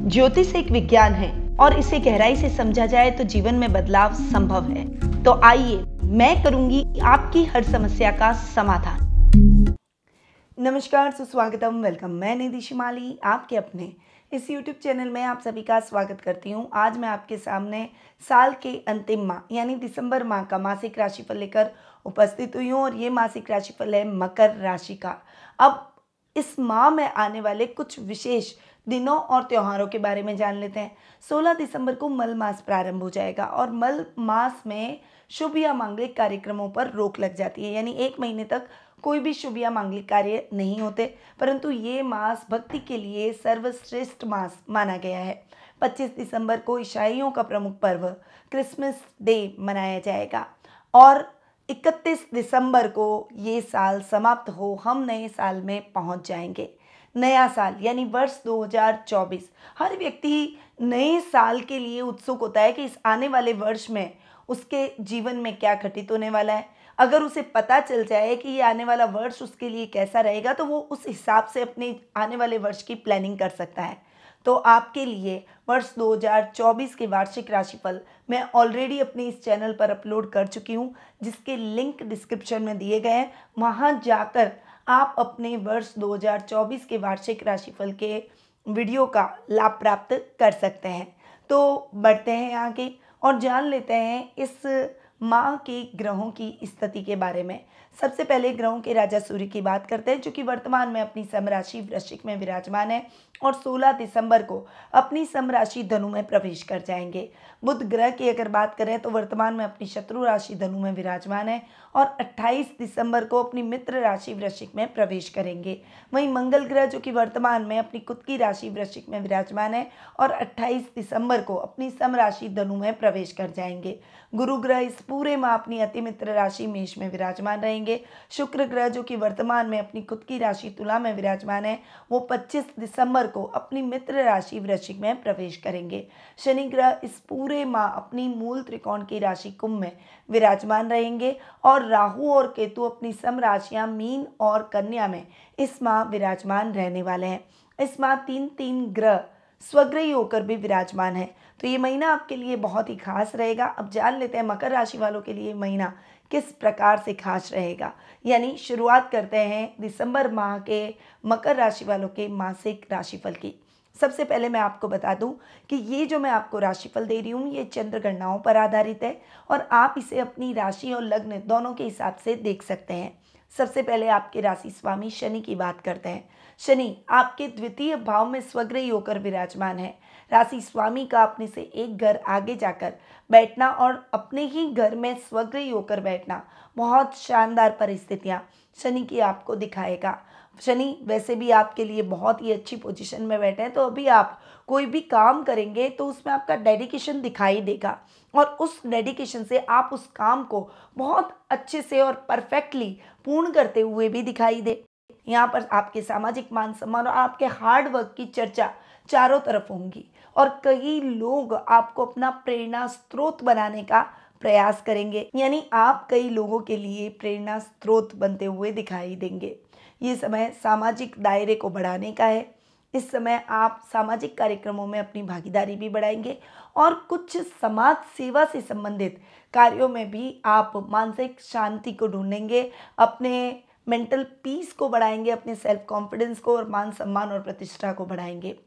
ज्योतिष एक विज्ञान है और इसे गहराई से समझा जाए तो जीवन में बदलाव संभव है। तो आइए मैं करूंगी आपकी हर समस्या का समाधान। नमस्कार, सुस्वागतम, वेलकम। मैं निधि शिमाली आपके अपने इस YouTube चैनल में आप सभी का स्वागत करती हूँ। आज मैं आपके सामने साल के अंतिम माह यानी दिसंबर माह का मासिक राशिफल लेकर उपस्थित हुई हूँ और ये मासिक राशिफल है मकर राशि का। अब इस माह में आने वाले कुछ विशेष दिनों और त्योहारों के बारे में जान लेते हैं। 16 दिसंबर को मल मास प्रारंभ हो जाएगा और मल मास में शुभ या मांगलिक कार्यक्रमों पर रोक लग जाती है, यानी 1 महीने तक कोई भी शुभ या मांगलिक कार्य नहीं होते। परंतु ये मास भक्ति के लिए सर्वश्रेष्ठ मास माना गया है। 25 दिसंबर को ईसाइयों का प्रमुख पर्व क्रिसमस डे मनाया जाएगा और 31 दिसंबर को ये साल समाप्त हो हम नए साल में पहुंच जाएंगे। नया साल यानी वर्ष 2024। हर व्यक्ति नए साल के लिए उत्सुक होता है कि इस आने वाले वर्ष में उसके जीवन में क्या घटित होने वाला है। अगर उसे पता चल जाए कि ये आने वाला वर्ष उसके लिए कैसा रहेगा तो वो उस हिसाब से अपने आने वाले वर्ष की प्लानिंग कर सकता है। तो आपके लिए वर्ष 2024 के वार्षिक राशिफल मैं ऑलरेडी अपने इस चैनल पर अपलोड कर चुकी हूँ, जिसके लिंक डिस्क्रिप्शन में दिए गए हैं। वहाँ जाकर आप अपने वर्ष 2024 के वार्षिक राशिफल के वीडियो का लाभ प्राप्त कर सकते हैं। तो बढ़ते हैं आगे और जान लेते हैं इस माह के ग्रहों की स्थिति के बारे में। सबसे पहले ग्रहों के राजा सूर्य की बात करते हैं, जो कि वर्तमान में अपनी समराशि वृश्चिक में विराजमान है और 16 दिसंबर को अपनी समराशि धनु में प्रवेश कर जाएंगे। बुध ग्रह की अगर बात करें तो वर्तमान में अपनी शत्रु राशि धनु में विराजमान है और 28 दिसंबर को अपनी मित्र राशि वृश्चिक में प्रवेश करेंगे। वहीं मंगल ग्रह, जो कि वर्तमान में अपनी खुद की राशि वृश्चिक में विराजमान है और 28 दिसंबर को अपनी समराशि धनु में प्रवेश कर जाएंगे। गुरु ग्रह इस पूरे माह अपनी अति मित्र राशि मेष में विराजमान रहेंगे। शुक्र ग्रह, जो कि वर्तमान में अपनी खुद की राशि तुला में विराजमान है, वो 25 दिसंबर को अपनी मित्र राशि वृश्चिक में प्रवेश करेंगे। शनि ग्रह इस पूरे माह अपनी मूल त्रिकोण की राशि कुंभ में विराजमान रहेंगे और राहु और केतु अपनी सम राशियां मीन और कन्या में इस माह विराजमान रहने वाले हैं। इस माह 3 ग्रह स्वग्रही होकर भी विराजमान है, तो ये महीना आपके लिए बहुत ही खास रहेगा। अब जान लेते हैं मकर राशि वालों के लिए महीना किस प्रकार से खास रहेगा। यानी शुरुआत करते हैं दिसंबर माह के मकर राशि वालों के मासिक राशिफल की। सबसे पहले मैं आपको बता दूं कि ये जो मैं आपको राशिफल दे रही हूँ ये चंद्र गणनाओं पर आधारित है और आप इसे अपनी राशि और लग्न दोनों के हिसाब से देख सकते हैं। सबसे पहले आपके राशि स्वामी शनि की बात करते हैं। शनि आपके द्वितीय भाव में स्वग्रही होकर विराजमान है। राशि स्वामी का अपने से एक घर आगे जाकर बैठना और अपने ही घर में स्वग्रही होकर बैठना बहुत शानदार परिस्थितियां शनि की आपको दिखाएगा। शनि वैसे भी आपके लिए बहुत ही अच्छी पोजीशन में बैठे हैं, तो अभी आप कोई भी काम करेंगे तो उसमें आपका डेडिकेशन दिखाई देगा और उस डेडिकेशन से आप उस काम को बहुत अच्छे से और परफेक्टली पूर्ण करते हुए भी दिखाई दे। यहाँ पर आपके सामाजिक मान सम्मान और आपके हार्ड वर्क की चर्चा चारों तरफ होंगी और कई लोग आपको अपना प्रेरणा स्रोत बनाने का प्रयास करेंगे, यानी आप कई लोगों के लिए प्रेरणा स्रोत बनते हुए दिखाई देंगे। ये समय सामाजिक दायरे को बढ़ाने का है। इस समय आप सामाजिक कार्यक्रमों में अपनी भागीदारी भी बढ़ाएंगे और कुछ समाज सेवा से संबंधित कार्यों में भी आप मानसिक शांति को ढूंढेंगे, अपने मेंटल पीस को बढ़ाएंगे, अपने सेल्फ कॉन्फिडेंस को और मान सम्मान और प्रतिष्ठा को बढ़ाएंगे।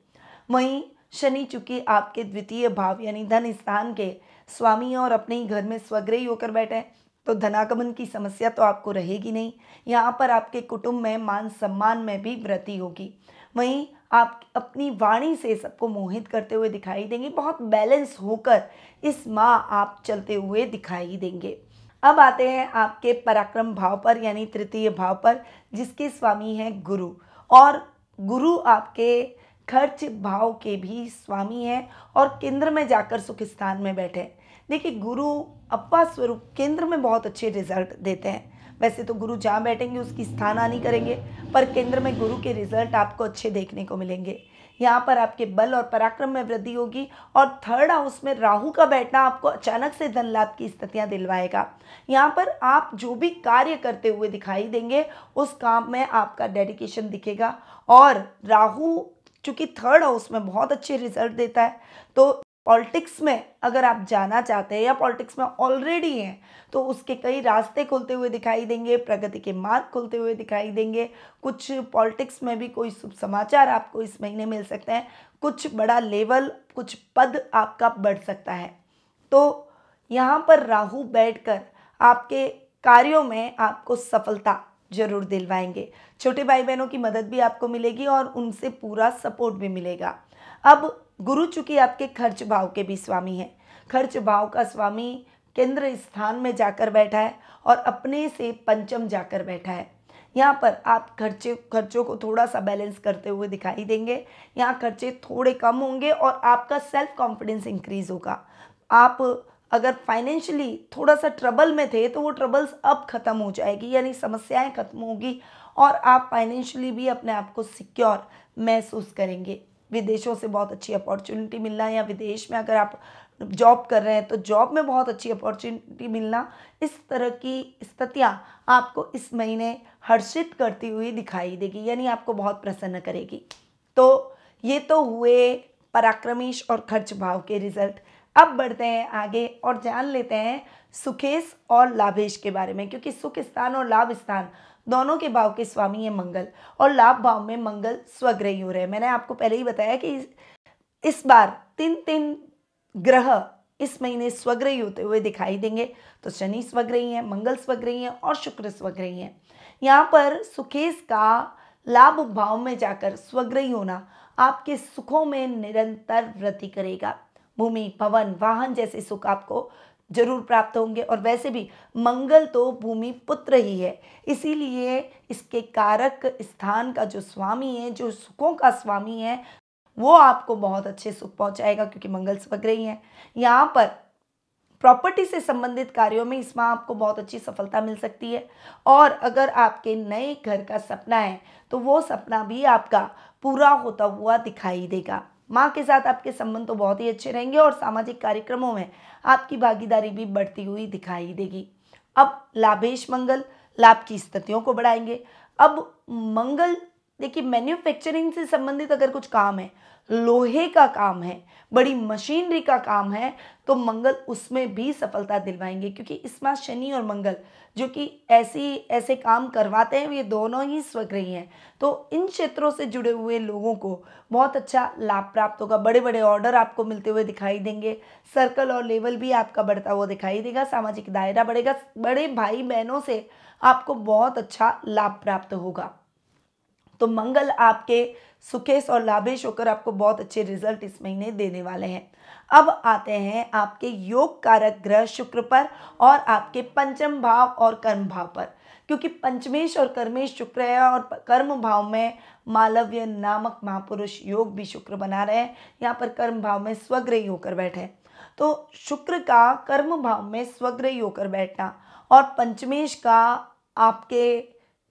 वहीं शनि चूंकि आपके द्वितीय भाव यानी धन स्थान के स्वामी और अपने ही घर में स्वग्रही होकर बैठे हैं, तो धनागमन की समस्या तो आपको रहेगी नहीं। यहाँ पर आपके कुटुंब में मान सम्मान में भी वृद्धि होगी। वहीं आप अपनी वाणी से सबको मोहित करते हुए दिखाई देंगे। बहुत बैलेंस होकर इस माह आप चलते हुए दिखाई देंगे। अब आते हैं आपके पराक्रम भाव पर यानी तृतीय भाव पर, जिसके स्वामी हैं गुरु और गुरु आपके खर्च भाव के भी स्वामी हैं और केंद्र में जाकर सुख स्थान में बैठे। देखिए, गुरु अपा स्वरूप केंद्र में बहुत अच्छे रिजल्ट देते हैं। वैसे तो गुरु जहाँ बैठेंगे उसकी स्थान हानि करेंगे, पर केंद्र में गुरु के रिजल्ट आपको अच्छे देखने को मिलेंगे। यहाँ पर आपके बल और पराक्रम में वृद्धि होगी और थर्ड हाउस में राहु का बैठना आपको अचानक से धन लाभ की स्थितियाँ दिलवाएगा। यहाँ पर आप जो भी कार्य करते हुए दिखाई देंगे उस काम में आपका डेडिकेशन दिखेगा और राहु चूँकि थर्ड हाउस में बहुत अच्छे रिजल्ट देता है। तो पॉलिटिक्स में अगर आप जाना चाहते हैं या पॉलिटिक्स में ऑलरेडी हैं तो उसके कई रास्ते खुलते हुए दिखाई देंगे, प्रगति के मार्ग खुलते हुए दिखाई देंगे। कुछ पॉलिटिक्स में भी कोई शुभ समाचार आपको इस महीने मिल सकते हैं, कुछ बड़ा लेवल, कुछ पद आपका बढ़ सकता है। तो यहाँ पर राहु बैठकर आपके कार्यों में आपको सफलता जरूर दिलवाएंगे। छोटे भाई बहनों की मदद भी आपको मिलेगी और उनसे पूरा सपोर्ट भी मिलेगा। अब गुरु चूंकि आपके खर्च भाव के भी स्वामी हैं, खर्च भाव का स्वामी केंद्र स्थान में जाकर बैठा है और अपने से पंचम जाकर बैठा है। यहाँ पर आप खर्चों को थोड़ा सा बैलेंस करते हुए दिखाई देंगे। यहाँ खर्चे थोड़े कम होंगे और आपका सेल्फ कॉन्फिडेंस इंक्रीज होगा। आप अगर फाइनेंशियली थोड़ा सा ट्रबल में थे तो वो ट्रबल्स अब ख़त्म हो जाएगी, यानी समस्याएं खत्म होगी और आप फाइनेंशियली भी अपने आप को सिक्योर महसूस करेंगे। विदेशों से बहुत अच्छी अपॉर्चुनिटी मिलना, या विदेश में अगर आप जॉब कर रहे हैं तो जॉब में बहुत अच्छी अपॉर्चुनिटी मिलना, इस तरह की स्थितियाँ आपको इस महीने हर्षित करती हुई दिखाई देगी, यानी आपको बहुत प्रसन्न करेगी। तो ये तो हुए पराक्रमीश और खर्च भाव के रिजल्ट। अब बढ़ते हैं आगे और जान लेते हैं सुखेश और लाभेश के बारे में, क्योंकि सुख स्थान और लाभ स्थान दोनों के भाव के स्वामी है मंगल, और लाभ भाव में मंगल स्वग्रही हो रहे हैं। मैंने आपको पहले ही बताया कि इस बार 3 ग्रह इस महीने स्वग्रही होते हुए दिखाई देंगे। तो शनि स्वग्रही है, मंगल स्वग्रही है और शुक्र स्वग्रही है। यहाँ पर सुखेश का लाभ भाव में जाकर स्वग्रही होना आपके सुखों में निरंतर वृद्धि करेगा। भूमि, भवन, वाहन जैसे सुख आपको जरूर प्राप्त होंगे। और वैसे भी मंगल तो भूमि पुत्र ही है, इसीलिए इसके कारक स्थान का जो स्वामी है, जो सुखों का स्वामी है, वो आपको बहुत अच्छे सुख पहुंचाएगा, क्योंकि मंगल स्वग्रही है। यहाँ पर प्रॉपर्टी से संबंधित कार्यों में इसमें आपको बहुत अच्छी सफलता मिल सकती है। और अगर आपके नए घर का सपना है तो वो सपना भी आपका पूरा होता हुआ दिखाई देगा। माँ के साथ आपके संबंध तो बहुत ही अच्छे रहेंगे और सामाजिक कार्यक्रमों में आपकी भागीदारी भी बढ़ती हुई दिखाई देगी। अब लाभेश मंगल लाभ की स्थितियों को बढ़ाएंगे। अब मंगल देखिए, मैन्युफैक्चरिंग से संबंधित अगर कुछ काम है, लोहे का काम है, बड़ी मशीनरी का काम है, तो मंगल उसमें भी सफलता दिलवाएंगे, क्योंकि इसमें शनि और मंगल जो कि ऐसे काम करवाते हैं, ये दोनों ही स्वग्रही हैं। तो इन क्षेत्रों से जुड़े हुए लोगों को बहुत अच्छा लाभ प्राप्त होगा। बड़े बड़े ऑर्डर आपको मिलते हुए दिखाई देंगे। सर्कल और लेवल भी आपका बढ़ता हुआ दिखाई देगा। सामाजिक दायरा बढ़ेगा। बड़े भाई बहनों से आपको बहुत अच्छा लाभ प्राप्त होगा। तो मंगल आपके सुखेश और लाभेश होकर आपको बहुत अच्छे रिजल्ट इस महीने देने वाले हैं। अब आते हैं आपके योग कारक ग्रह शुक्र पर और आपके पंचम भाव और कर्म भाव पर, क्योंकि पंचमेश और कर्मेश शुक्र है और कर्म भाव में मालव्य नामक महापुरुष योग भी शुक्र बना रहे हैं। यहाँ पर कर्म भाव में स्वग्रही होकर बैठे। तो शुक्र का कर्म भाव में स्वग्रही होकर बैठना और पंचमेश का आपके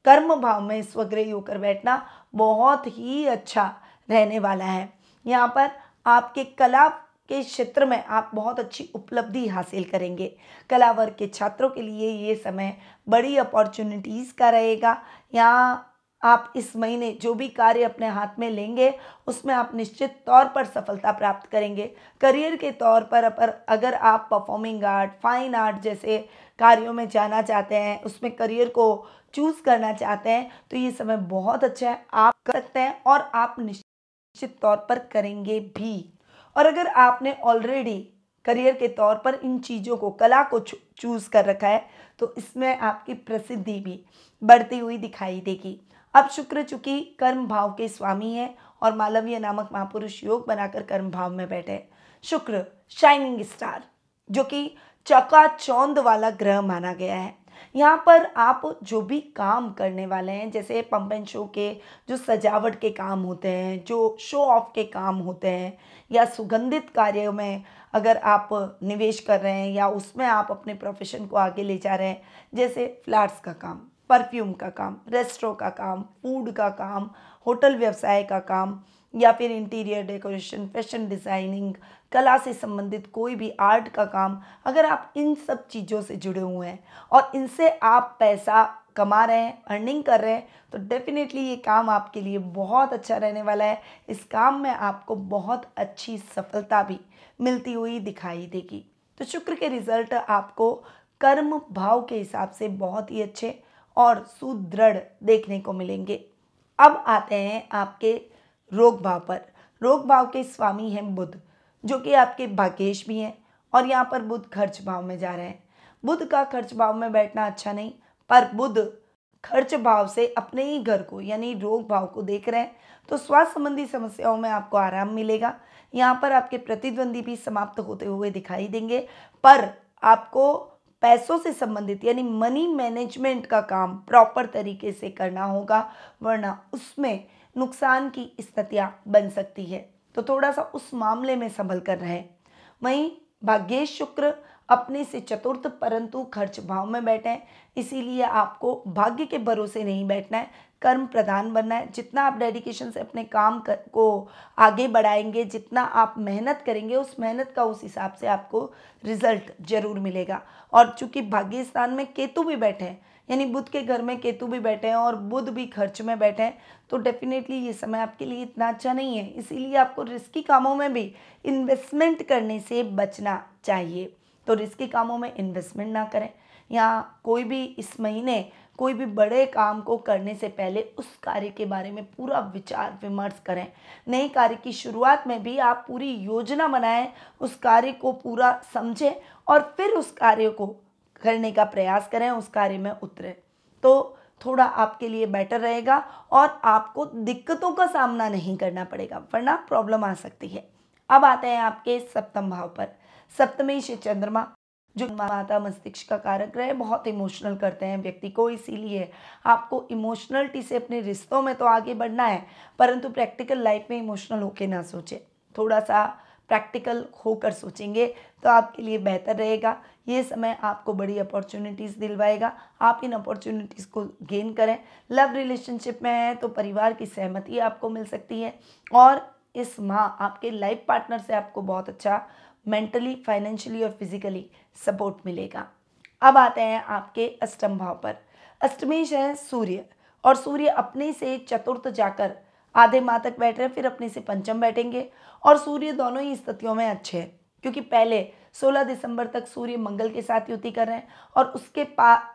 कर्म भाव में स्वग्रही होकर बैठना बहुत ही अच्छा रहने वाला है। यहाँ पर आपके कला के क्षेत्र में आप बहुत अच्छी उपलब्धि हासिल करेंगे। कला वर्ग के छात्रों के लिए ये समय बड़ी अपॉर्चुनिटीज़ का रहेगा। यहाँ आप इस महीने जो भी कार्य अपने हाथ में लेंगे उसमें आप निश्चित तौर पर सफलता प्राप्त करेंगे। करियर के तौर पर अगर आप परफॉर्मिंग आर्ट, फाइन आर्ट जैसे कार्यों में जाना चाहते हैं, उसमें करियर को चूज़ करना चाहते हैं, तो ये समय बहुत अच्छा है, आप कर सकते हैं और आप निश्चित तौर पर करेंगे भी। और अगर आपने ऑलरेडी करियर के तौर पर इन चीज़ों को, कला को चूज़ कर रखा है, तो इसमें आपकी प्रसिद्धि भी बढ़ती हुई दिखाई देगी। अब शुक्र चूंकि कर्म भाव के स्वामी है और मालवीय नामक महापुरुष योग बनाकर कर्म भाव में बैठे। शुक्र शाइनिंग स्टार जो कि चकाचौंध वाला ग्रह माना गया है। यहाँ पर आप जो भी काम करने वाले हैं, जैसे पंप एंड शो के जो सजावट के काम होते हैं, जो शो ऑफ के काम होते हैं, या सुगंधित कार्यों में अगर आप निवेश कर रहे हैं या उसमें आप अपने प्रोफेशन को आगे ले जा रहे हैं, जैसे फ्लावर्स का काम, परफ्यूम का काम, रेस्टोरेंट का काम, फूड का काम, होटल व्यवसाय का काम, या फिर इंटीरियर डेकोरेशन, फैशन डिज़ाइनिंग, कला से संबंधित कोई भी आर्ट का काम, अगर आप इन सब चीज़ों से जुड़े हुए हैं और इनसे आप पैसा कमा रहे हैं, अर्निंग कर रहे हैं, तो डेफिनेटली ये काम आपके लिए बहुत अच्छा रहने वाला है। इस काम में आपको बहुत अच्छी सफलता भी मिलती हुई दिखाई देगी। तो शुक्र के रिजल्ट आपको कर्म भाव के हिसाब से बहुत ही अच्छे और सुदृढ़ देखने को मिलेंगे। अब आते हैं आपके रोग भाव पर। रोग भाव के स्वामी हैं बुध, जो कि आपके भाग्येश भी हैं, और यहाँ पर बुध खर्च भाव में जा रहे हैं। बुध का खर्च भाव में बैठना अच्छा नहीं, पर बुध खर्च भाव से अपने ही घर को यानी रोग भाव को देख रहे हैं, तो स्वास्थ्य संबंधी समस्याओं में आपको आराम मिलेगा। यहाँ पर आपके प्रतिद्वंदी भी समाप्त होते हुए दिखाई देंगे, पर आपको पैसों से संबंधित यानी मनी मैनेजमेंट का काम प्रॉपर तरीके से करना होगा, वरना उसमें नुकसान की स्थितियाँ बन सकती है। तो थोड़ा सा उस मामले में संभल कर रहें। वहीं भाग्येश शुक्र अपने से चतुर्थ परंतु खर्च भाव में बैठे हैं, इसीलिए आपको भाग्य के भरोसे नहीं बैठना है, कर्म प्रधान बनना है। जितना आप डेडिकेशन से अपने काम को आगे बढ़ाएंगे, जितना आप मेहनत करेंगे, उस मेहनत का उस हिसाब से आपको रिजल्ट जरूर मिलेगा। और चूंकि भाग्य स्थान में केतु भी बैठे हैं, यानी बुध के घर में केतु भी बैठे हैं और बुध भी खर्च में बैठे हैं, तो डेफिनेटली ये समय आपके लिए इतना अच्छा नहीं है। इसीलिए आपको रिस्की कामों में भी इन्वेस्टमेंट करने से बचना चाहिए। तो रिस्की कामों में इन्वेस्टमेंट ना करें, या कोई भी इस महीने कोई भी बड़े काम को करने से पहले उस कार्य के बारे में पूरा विचार विमर्श करें। नए कार्य की शुरुआत में भी आप पूरी योजना बनाएं, उस कार्य को पूरा समझें और फिर उस कार्य को करने का प्रयास करें, उस कार्य में उतरें, तो थोड़ा आपके लिए बेटर रहेगा और आपको दिक्कतों का सामना नहीं करना पड़ेगा, वरना प्रॉब्लम आ सकती है। अब आते हैं आपके सप्तम भाव पर। सप्तमी से चंद्रमा, जो माता मस्तिष्क का कारक ग्रह, बहुत इमोशनल करते हैं व्यक्ति को, इसीलिए आपको इमोशनलिटी से अपने रिश्तों में तो आगे बढ़ना है, परंतु प्रैक्टिकल लाइफ में इमोशनल होकर ना सोचें। थोड़ा सा प्रैक्टिकल होकर सोचेंगे तो आपके लिए बेहतर रहेगा। ये समय आपको बड़ी अपॉर्चुनिटीज़ दिलवाएगा, आप इन अपॉर्चुनिटीज़ को गेन करें। लव रिलेशनशिप में है तो परिवार की सहमति आपको मिल सकती है, और इस माह आपके लाइफ पार्टनर से आपको बहुत अच्छा मेंटली, फाइनेंशियली और फिजिकली सपोर्ट मिलेगा। अब आते हैं आपके अष्टम भाव पर। अष्टमेश है सूर्य, और सूर्य अपने से चतुर्थ जाकर आधे माह तक बैठ रहे हैं, फिर अपने से पंचम बैठेंगे, और सूर्य दोनों ही स्थितियों में अच्छे हैं, क्योंकि पहले 16 दिसंबर तक सूर्य मंगल के साथ युति कर रहे हैं, और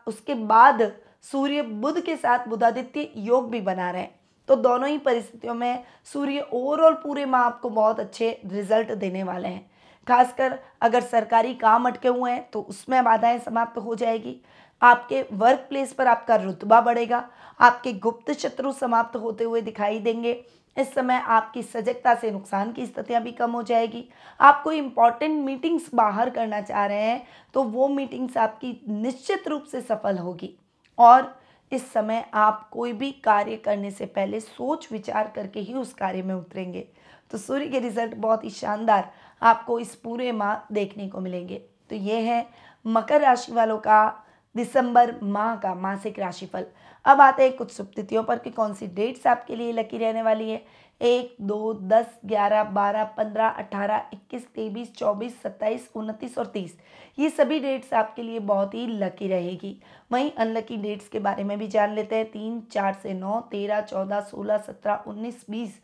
उसके बाद सूर्य बुध के साथ बुधादित्य योग भी बना रहे हैं। तो दोनों ही परिस्थितियों में सूर्य ओवरऑल पूरे माह आपको बहुत अच्छे रिजल्ट देने वाले हैं। खासकर अगर सरकारी काम अटके हुए हैं तो उसमें बाधाएं समाप्त हो जाएगी। आपके वर्क प्लेस पर आपका रुतबा बढ़ेगा, आपके गुप्त शत्रु समाप्त होते हुए दिखाई देंगे। इस समय आपकी सजगता से नुकसान की स्थितियां भी कम हो जाएगी। आप कोई इंपॉर्टेंट मीटिंग्स बाहर करना चाह रहे हैं तो वो मीटिंग्स आपकी निश्चित रूप से सफल होगी, और इस समय आप कोई भी कार्य करने से पहले सोच विचार करके ही उस कार्य में उतरेंगे। तो सूर्य के रिजल्ट बहुत ही शानदार आपको इस पूरे माह देखने को मिलेंगे। तो ये है मकर राशि वालों का दिसंबर माह का मासिक राशिफल। अब आते हैं कुछ शुभ तिथियों पर कि कौन सी डेट्स आपके लिए लकी रहने वाली है। 1, 2, 10, 11, 12, 15, 18, 21, 23, 24, 27, 29 और 30, ये सभी डेट्स आपके लिए बहुत ही लकी रहेगी। वहीं अनलकी डेट्स के बारे में भी जान लेते हैं। 3, 4 से 9, 13, 14, 16, 17, 19, 20,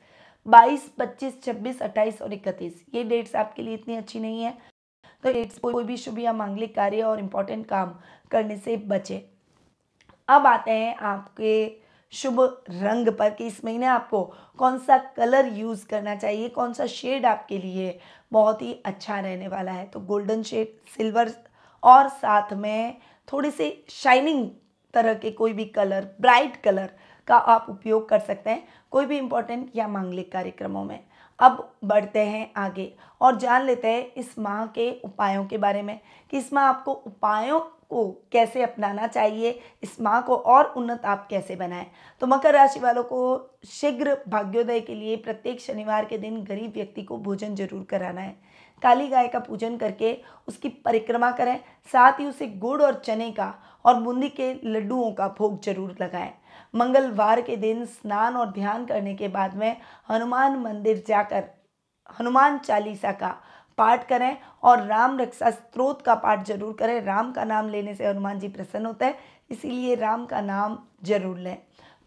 22, 25, 26, 28 और 31, ये डेट्स आपके लिए इतनी अच्छी नहीं है, तो डेट्स कोई भी शुभ या मांगलिक कार्य और इम्पोर्टेंट काम करने से बचे। अब आते हैं आपके शुभ रंग पर कि इस महीने आपको कौन सा कलर यूज़ करना चाहिए, कौन सा शेड आपके लिए बहुत ही अच्छा रहने वाला है। तो गोल्डन शेड, सिल्वर और साथ में थोड़ी सी शाइनिंग तरह के कोई भी कलर, ब्राइट कलर का आप उपयोग कर सकते हैं कोई भी इम्पोर्टेंट या मांगलिक कार्यक्रमों में। अब बढ़ते हैं आगे और जान लेते हैं इस माह के उपायों के बारे में कि इस माह आपको उपायों को कैसे अपनाना चाहिए, इस माह को और उन्नत आप कैसे बनाएं। तो मकर राशि वालों को शीघ्र भाग्योदय के लिए प्रत्येक शनिवार के दिन गरीब व्यक्ति को भोजन जरूर कराना है। काली गाय का पूजन करके उसकी परिक्रमा करें, साथ ही उसे गुड़ और चने का और बूंदी के लड्डुओं का भोग जरूर लगाएं। मंगलवार के दिन स्नान और ध्यान करने के बाद में हनुमान मंदिर जाकर हनुमान चालीसा का पाठ करें और राम रक्षा स्तोत्र का पाठ जरूर करें। राम का नाम लेने से हनुमान जी प्रसन्न होता है, इसीलिए राम का नाम जरूर लें।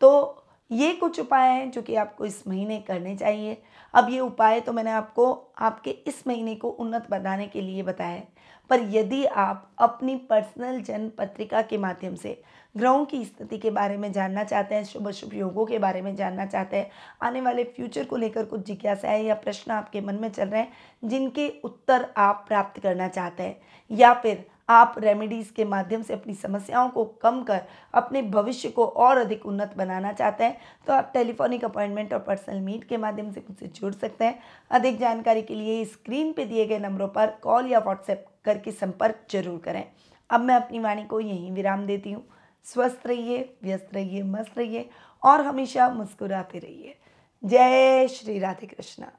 तो ये कुछ उपाय हैं जो कि आपको इस महीने करने चाहिए। अब ये उपाय तो मैंने आपको आपके इस महीने को उन्नत बनाने के लिए बताया है, पर यदि आप अपनी पर्सनल जन्म पत्रिका के माध्यम से ग्रहों की स्थिति के बारे में जानना चाहते हैं, शुभ अशुभ योगों के बारे में जानना चाहते हैं, आने वाले फ्यूचर को लेकर कुछ जिज्ञासाएं या प्रश्न आपके मन में चल रहे हैं जिनके उत्तर आप प्राप्त करना चाहते हैं, या फिर आप रेमेडीज़ के माध्यम से अपनी समस्याओं को कम कर अपने भविष्य को और अधिक उन्नत बनाना चाहते हैं, तो आप टेलीफोनिक अपॉइंटमेंट और पर्सनल मीट के माध्यम से मुझसे जुड़ सकते हैं। अधिक जानकारी के लिए स्क्रीन पे दिए गए नंबरों पर कॉल या व्हाट्सएप करके संपर्क जरूर करें। अब मैं अपनी वाणी को यहीं विराम देती हूँ। स्वस्थ रहिए, व्यस्त रहिए, मस्त रहिए और हमेशा मुस्कुराते रहिए। जय श्री राधे कृष्णा।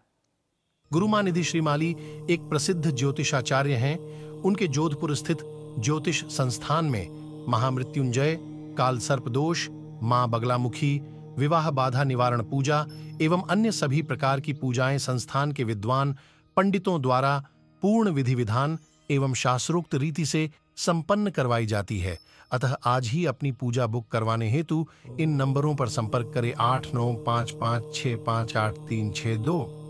गुरुमानिधि श्रीमाली एक प्रसिद्ध ज्योतिषाचार्य हैं। उनके जोधपुर स्थित ज्योतिष संस्थान में महामृत्युंजय, काल सर्प दोष, मां बगलामुखी, विवाह बाधा निवारण पूजा एवं अन्य सभी प्रकार की पूजाएं संस्थान के विद्वान पंडितों द्वारा पूर्ण विधि विधान एवं शास्त्रोक्त रीति से संपन्न करवाई जाती है। अतः आज ही अपनी पूजा बुक करवाने हेतु इन नंबरों पर संपर्क करें 8955658362।